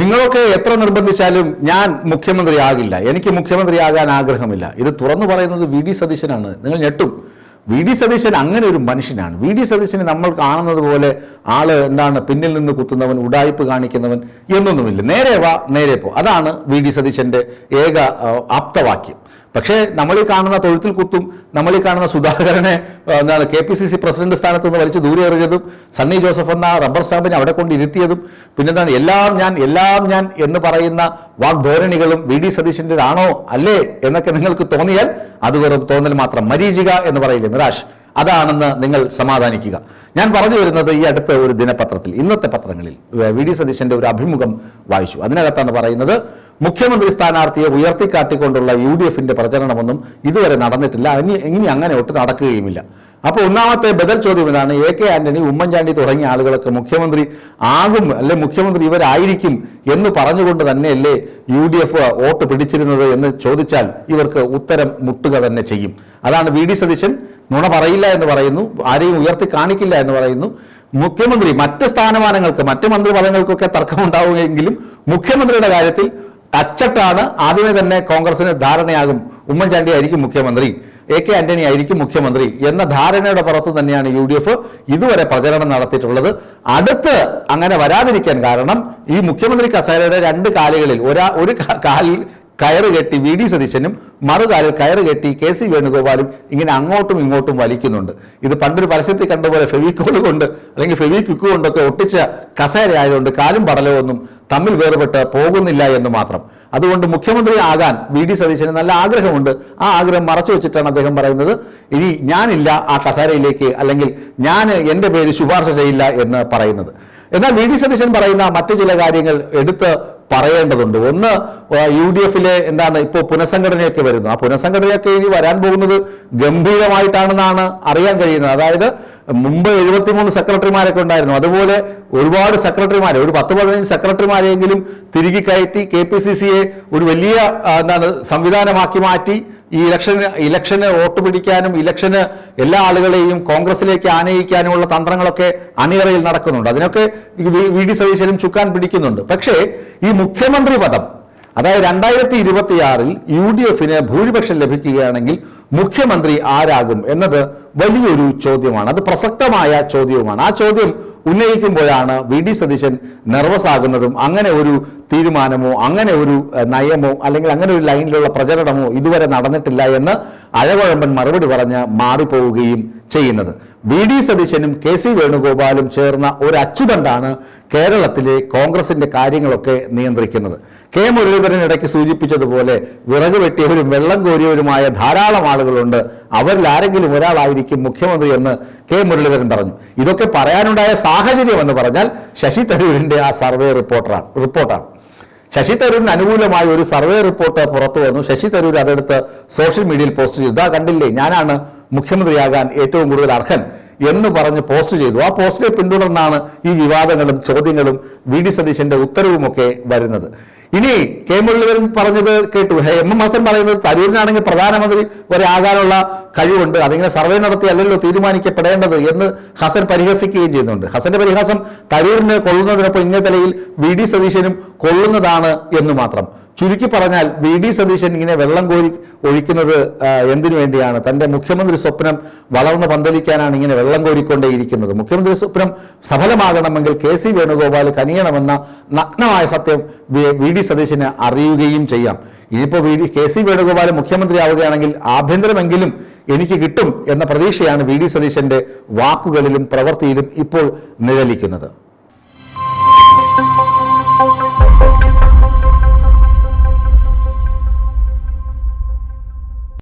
നിങ്ങളൊക്കെ എത്ര നിർബന്ധിച്ചാലും ഞാൻ മുഖ്യമന്ത്രിയാകില്ല, എനിക്ക് മുഖ്യമന്ത്രിയാകാൻ ആഗ്രഹമില്ല. ഇത് തുറന്നു പറയുന്നത് വി ഡി സതീശനാണ്. നിങ്ങൾ ഞെട്ടും. വി ഡി സതീശൻ അങ്ങനെ ഒരു മനുഷ്യനാണ്. വി ഡി സതീശനെ നമ്മൾ കാണുന്നത് പോലെ ആള് എന്താണ് പിന്നിൽ നിന്ന് കുത്തുന്നവൻ, ഉഡായിപ്പ് കാണിക്കുന്നവൻ എന്നൊന്നുമില്ല. നേരെ വാ നേരെ പോ, അതാണ് വി ഡി സതീശന്റെ ഏക ആപ്തവാക്യം. പക്ഷേ നമ്മൾ ഈ കാണുന്ന തൊഴുത്തിൽ കുത്തും, നമ്മൾ ഈ കാണുന്ന സുധാകരനെ എന്താണ് KPCC പ്രസിഡന്റ് സ്ഥാനത്ത് നിന്ന് വലിച്ചു ദൂരെ എറിഞ്ഞതും, സണ്ണി ജോസഫ് എന്ന റബ്ബർ സ്റ്റാമ്പിനെ അവിടെ കൊണ്ട് ഇരുത്തിയതും, പിന്നെന്താണ് എല്ലാം ഞാൻ എന്ന് പറയുന്ന വാഗ്ധോരണികളും വി ഡി സതീശൻ്റെതാണോ അല്ലേ എന്നൊക്കെ നിങ്ങൾക്ക് തോന്നിയാൽ അത് വെറും തോന്നൽ മാത്രം. മരീചിക എന്ന് പറയില്ലേ, നിരാശ്, അതാണെന്ന് നിങ്ങൾ സമാധാനിക്കുക. ഞാൻ പറഞ്ഞു വരുന്നത് ഈ അടുത്ത ഒരു ദിനപത്രത്തിൽ, ഇന്നത്തെ പത്രങ്ങളിൽ വി ഡി സതീശന്റെ ഒരു അഭിമുഖം വായിച്ചു. അതിനകത്താണ് പറയുന്നത്, മുഖ്യമന്ത്രി സ്ഥാനാർത്ഥിയെ ഉയർത്തിക്കാട്ടിക്കൊണ്ടുള്ള UDFന്റെ പ്രചരണമൊന്നും ഇതുവരെ നടന്നിട്ടില്ല, ഇനി അങ്ങനെ ഒട്ട് നടക്കുകയുമില്ല. അപ്പോൾ ഒന്നാമത്തെ ബദൽ ചോദ്യം ഇതാണ്, AK ആന്റണി, ഉമ്മൻചാണ്ടി തുടങ്ങിയ ആളുകളൊക്കെ മുഖ്യമന്ത്രി ആകും അല്ലെ മുഖ്യമന്ത്രി ഇവരായിരിക്കും എന്ന് പറഞ്ഞുകൊണ്ട് തന്നെയല്ലേ UDF വോട്ട് പിടിച്ചിരുന്നത് എന്ന് ചോദിച്ചാൽ ഇവർക്ക് ഉത്തരം മുട്ടുക തന്നെ ചെയ്യും. അതാണ് വി ഡി സതീശൻ നുണ പറയില്ല എന്ന് പറയുന്നു, ആരെയും ഉയർത്തി കാണിക്കില്ല എന്ന് പറയുന്നു. മുഖ്യമന്ത്രി മറ്റ് സ്ഥാനമാനങ്ങൾക്ക്, മറ്റ് മന്ത്രിപദങ്ങൾക്കൊക്കെ തർക്കമുണ്ടാവുമെങ്കിലും മുഖ്യമന്ത്രിയുടെ കാര്യത്തിൽ അച്ചട്ടാണ്. ആദ്യമേ തന്നെ കോൺഗ്രസിന് ധാരണയാകും ഉമ്മൻചാണ്ടി ആയിരിക്കും മുഖ്യമന്ത്രി, AK ആന്റണി ആയിരിക്കും മുഖ്യമന്ത്രി എന്ന ധാരണയുടെ പുറത്ത് തന്നെയാണ് UDF ഇതുവരെ പ്രചരണം നടത്തിയിട്ടുള്ളത്. അടുത്ത് അങ്ങനെ വരാതിരിക്കാൻ കാരണം ഈ മുഖ്യമന്ത്രി കസേരയുടെ രണ്ട് കാലുകളിൽ ഒരു കാലിൽ കയറ് കെട്ടി വി ഡി സതീശനും മറുകാലിൽ കയറ് കെട്ടി KC വേണുഗോപാലും ഇങ്ങനെ അങ്ങോട്ടും ഇങ്ങോട്ടും വലിക്കുന്നുണ്ട്. ഇത് പണ്ടൊരു പരസ്യത്തിൽ കണ്ടപോലെ ഫെവിക്കോൾ കൊണ്ട് അല്ലെങ്കിൽ ഫെവിക്വിക്ക് കൊണ്ടൊക്കെ ഒട്ടിച്ച കസേര ആയതുകൊണ്ട് കാലും പടലവും ഒന്നും തമ്മിൽ വേർപെട്ട് പോകുന്നില്ല എന്ന് മാത്രം. അതുകൊണ്ട് മുഖ്യമന്ത്രി ആകാൻ വി ഡി സതീശന് നല്ല ആഗ്രഹമുണ്ട്. ആ ആഗ്രഹം മറച്ചു വെച്ചിട്ടാണ് അദ്ദേഹം പറയുന്നത്, ഇനി ഞാനില്ല ആ കസേരയിലേക്ക്, അല്ലെങ്കിൽ ഞാൻ എൻ്റെ പേര് ശുപാർശ ചെയ്യില്ല എന്ന് പറയുന്നത്. എന്നാൽ വി ഡി സതീശൻ പറയുന്ന മറ്റു ചില കാര്യങ്ങൾ എടുത്ത് പറയേണ്ടതുണ്ട്. ഒന്ന്, UDFലെ എന്താണ് ഇപ്പോൾ പുനഃസംഘടനയൊക്കെ വരുന്നു. ആ പുനഃസംഘടനയൊക്കെ ഇനി വരാൻ പോകുന്നത് ഗംഭീരമായിട്ടാണെന്നാണ് അറിയാൻ കഴിയുന്നത്. അതായത് മുമ്പ് 73 സെക്രട്ടറിമാരൊക്കെ ഉണ്ടായിരുന്നു, അതുപോലെ ഒരുപാട് സെക്രട്ടറിമാരെ, ഒരു 10-15 സെക്രട്ടറിമാരെങ്കിലും തിരികെ കയറ്റി KPCCയെ ഒരു വലിയ സംവിധാനമാക്കി മാറ്റി ഈ ഇലക്ഷന് വോട്ട് പിടിക്കാനും ഇലക്ഷന് എല്ലാ ആളുകളെയും കോൺഗ്രസിലേക്ക് ആനയിക്കാനുമുള്ള തന്ത്രങ്ങളൊക്കെ അണിയറയിൽ നടക്കുന്നുണ്ട്. അതിനൊക്കെ വി ഡി സതീശനും ചുക്കാൻ പിടിക്കുന്നുണ്ട്. പക്ഷേ ഈ മുഖ്യമന്ത്രി പദം, അതായത് 2026-ൽ UDFന് ഭൂരിപക്ഷം ലഭിക്കുകയാണെങ്കിൽ മുഖ്യമന്ത്രി ആരാകും എന്നത് വലിയൊരു ചോദ്യമാണ്. അത് പ്രസക്തമായ ചോദ്യവുമാണ്. ആ ചോദ്യം ഉന്നയിക്കുമ്പോഴാണ് വി ഡി സതീശൻ നെർവസ് ആകുന്നതും അങ്ങനെ ഒരു തീരുമാനമോ അങ്ങനെ ഒരു നയമോ അല്ലെങ്കിൽ അങ്ങനെ ഒരു ലൈനിലുള്ള പ്രചരണമോ ഇതുവരെ നടന്നിട്ടില്ല എന്ന് അഴകുഴമ്പൻ മറുപടി പറഞ്ഞ് മാറിപ്പോവുകയും ചെയ്യുന്നത്. വി ഡി സതീശനും KC വേണുഗോപാലും ചേർന്ന ഒരു അച്ചുതണ്ടാണ് കേരളത്തിലെ കോൺഗ്രസിന്റെ കാര്യങ്ങളൊക്കെ നിയന്ത്രിക്കുന്നത്. K മുരളീധരൻ ഇടയ്ക്ക് സൂചിപ്പിച്ചതുപോലെ വിറക് വെട്ടിയവരും വെള്ളം കോരിയവരുമായ ധാരാളം ആളുകളുണ്ട്, അവരിൽ ആരെങ്കിലും ഒരാളായിരിക്കും മുഖ്യമന്ത്രി എന്ന് K മുരളീധരൻ പറഞ്ഞു. ഇതൊക്കെ പറയാനുണ്ടായ സാഹചര്യം എന്ന് പറഞ്ഞാൽ ശശി തരൂരിന്റെ ആ സർവേ റിപ്പോർട്ടാണ്. ശശി തരൂരിന് അനുകൂലമായ ഒരു സർവേ റിപ്പോർട്ട് പുറത്തു വന്നു. ശശി തരൂർ അതെടുത്ത് സോഷ്യൽ മീഡിയയിൽ പോസ്റ്റ് ചെയ്തു. ഇതാ കണ്ടില്ലേ, ഞാനാണ് മുഖ്യമന്ത്രിയാകാൻ ഏറ്റവും കൂടുതൽ അർഹൻ എന്ന് പറഞ്ഞ് പോസ്റ്റ് ചെയ്തു. ആ പോസ്റ്റിനെ പിന്തുടർന്നാണ് ഈ വിവാദങ്ങളും ചോദ്യങ്ങളും വി ഡി സതീശന്റെ ഉത്തരവുമൊക്കെ വരുന്നത്. ഇനി K മുരളീധരൻ പറഞ്ഞത് കേട്ടു. MM ഹസൻ പറയുന്നത് തരൂരിനാണെങ്കിൽ പ്രധാനമന്ത്രി വരെ ആകാനുള്ള കഴിവുണ്ട്, അതിങ്ങനെ സർവേ നടത്തിയല്ലോ തീരുമാനിക്കപ്പെടേണ്ടത് എന്ന് ഹസൻ പരിഹസിക്കുകയും ചെയ്യുന്നുണ്ട്. ഹസന്റെ പരിഹാസം തരൂരിന് കൊള്ളുന്നതിനൊപ്പം ഇങ്ങേ തലയിൽ വി ഡി സതീശനും കൊള്ളുന്നതാണ് എന്ന് മാത്രം. ചുരുക്കി പറഞ്ഞാൽ വി ഡി സതീശൻ ഇങ്ങനെ വെള്ളം കോരി ഒഴിക്കുന്നത് എന്തിനു വേണ്ടിയാണ്? തന്റെ മുഖ്യമന്ത്രി സ്വപ്നം വളർന്ന് പന്തലിക്കാനാണ് ഇങ്ങനെ വെള്ളം കോരിക്കൊണ്ടേയിരിക്കുന്നത്. മുഖ്യമന്ത്രി സ്വപ്നം സഫലമാകണമെങ്കിൽ KC വേണുഗോപാൽ കനിയണമെന്ന നഗ്നമായ സത്യം വി ഡി സതീശന് അറിയുകയും ചെയ്യാം. ഇനിയിപ്പോൾ KC വേണുഗോപാൽ മുഖ്യമന്ത്രി ആവുകയാണെങ്കിൽ ആഭ്യന്തരമെങ്കിലും എനിക്ക് കിട്ടും എന്ന പ്രതീക്ഷയാണ് വി ഡി സതീശന്റെ വാക്കുകളിലും പ്രവൃത്തിയിലും ഇപ്പോൾ നിഴലിക്കുന്നത്.